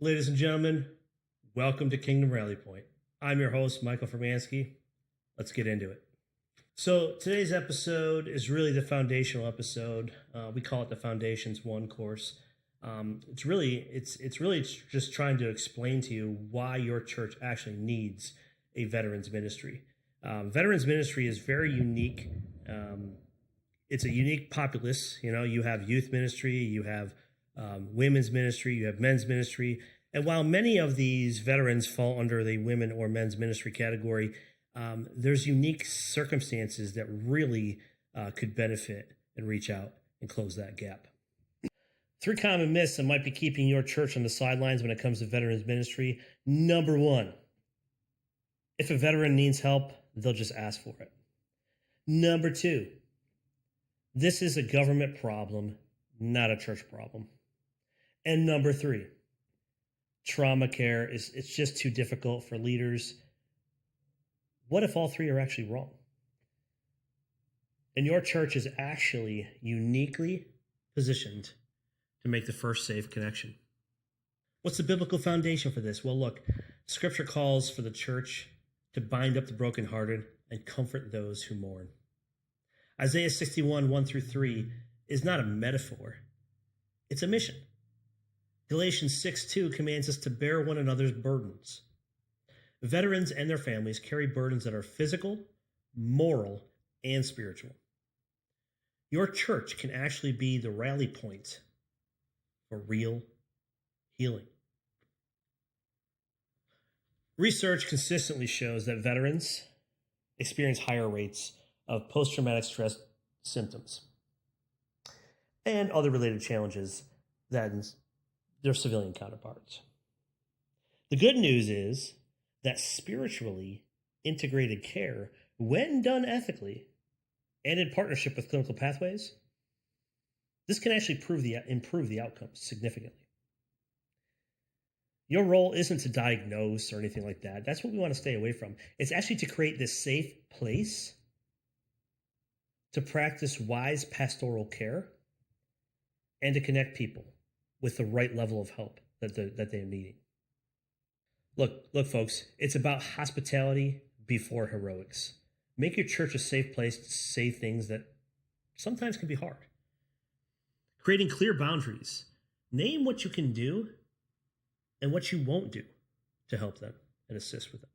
Ladies and gentlemen, welcome to Kingdom Rally Point. I'm your host, Michael Formansky. Let's get into it. So today's episode is really the foundational episode. We call it the Foundations 1 course. It's really just trying to explain to you why your church actually needs a veterans ministry. Veterans ministry is very unique. It's a unique populace. You know, you have youth ministry, you have women's ministry, you have men's ministry. And while many of these veterans fall under the women or men's ministry category, there's unique circumstances that really could benefit and reach out and close that gap. 3 common myths that might be keeping your church on the sidelines when it comes to veterans ministry. Number 1, if a veteran needs help, they'll just ask for it. Number 2, this is a government problem, not a church problem. And number 3, trauma care it's just too difficult for leaders. What if all 3 are actually wrong? And your church is actually uniquely positioned to make the first safe connection. What's the biblical foundation for this? Well, look, Scripture calls for the church to bind up the brokenhearted and comfort those who mourn. Isaiah 61, 1-3 is not a metaphor. It's a mission. Galatians 6:2 commands us to bear one another's burdens. Veterans and their families carry burdens that are physical, moral, and spiritual. Your church can actually be the rally point for real healing. Research consistently shows that veterans experience higher rates of post-traumatic stress symptoms and other related challenges than their civilian counterparts. The good news is that spiritually integrated care, when done ethically and in partnership with clinical pathways, this can actually improve the outcomes significantly. Your role isn't to diagnose or anything like that. That's what we want to stay away from. It's actually to create this safe place to practice wise pastoral care and to connect people with the right level of help that they're needing. Look, folks, it's about hospitality before heroics. Make your church a safe place to say things that sometimes can be hard. Creating clear boundaries. Name what you can do and what you won't do to help them and assist with them.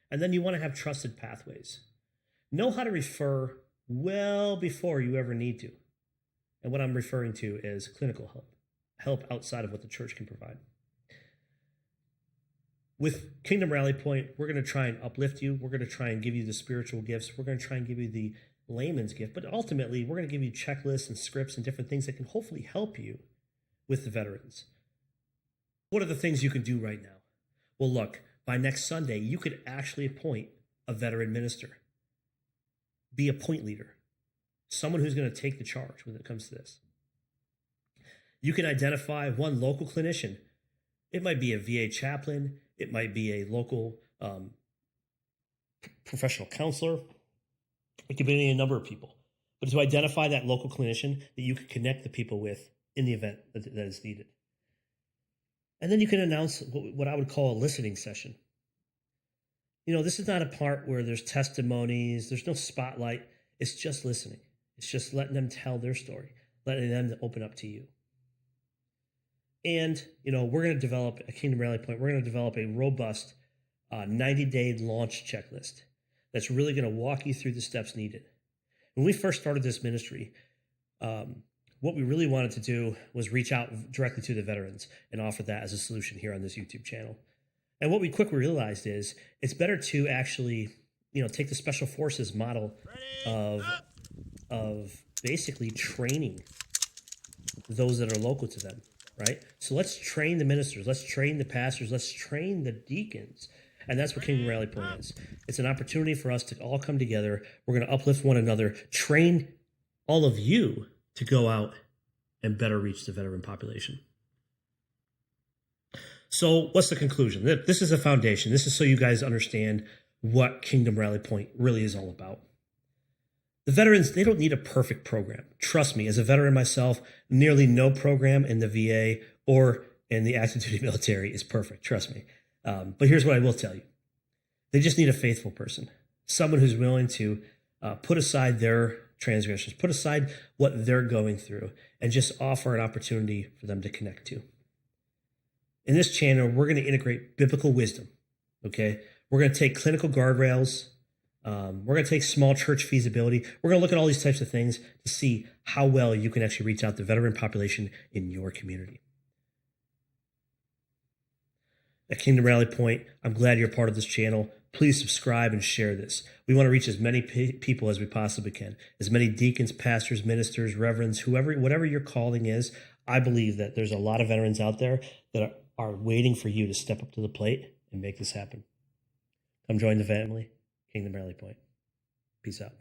And then you want to have trusted pathways. Know how to refer well before you ever need to. And what I'm referring to is clinical help outside of what the church can provide. With Kingdom Rally Point, we're going to try and uplift you. We're going to try and give you the spiritual gifts. We're going to try and give you the layman's gift. But ultimately, we're going to give you checklists and scripts and different things that can hopefully help you with the veterans. What are the things you can do right now? Well, look, by next Sunday, you could actually appoint a veteran minister. Be a point leader. Someone who's going to take the charge when it comes to this. You can identify one local clinician. It might be a VA chaplain. It might be a local professional counselor. It could be any number of people. But to identify that local clinician that you can connect the people with in the event that is needed. And then you can announce what I would call a listening session. You know, this is not a part where there's testimonies. There's no spotlight. It's just listening. It's just letting them tell their story, letting them open up to you. And, you know, we're going to develop a Kingdom Rally Point. We're going to develop a robust 90-day launch checklist that's really going to walk you through the steps needed. When we first started this ministry, what we really wanted to do was reach out directly to the veterans and offer that as a solution here on this YouTube channel. And what we quickly realized is it's better to actually, you know, take the special forces model of basically training those that are local to them, right? So let's train the ministers, let's train the pastors, let's train the deacons. And that's what Kingdom Rally Point is. It's an opportunity for us to all come together. We're going to uplift one another, train all of you to go out and better reach the veteran population. So what's the conclusion? This is a foundation. This is so you guys understand what Kingdom Rally Point really is all about. The veterans, they don't need a perfect program. Trust me, as a veteran myself, nearly no program in the VA or in the active duty military is perfect, trust me. But here's what I will tell you. They just need a faithful person, someone who's willing to put aside their transgressions, put aside what they're going through, and just offer an opportunity for them to connect to. In this channel, we're going to integrate biblical wisdom, okay? We're going to take clinical guardrails. We're going to take small church feasibility. We're going to look at all these types of things to see how well you can actually reach out to the veteran population in your community. At Kingdom Rally Point, I'm glad you're part of this channel. Please subscribe and share this. We want to reach as many people as we possibly can, as many deacons, pastors, ministers, reverends, whoever, whatever your calling is. I believe that there's a lot of veterans out there that are waiting for you to step up to the plate and make this happen. Come join the family, Kingdom Rally Point. Peace out.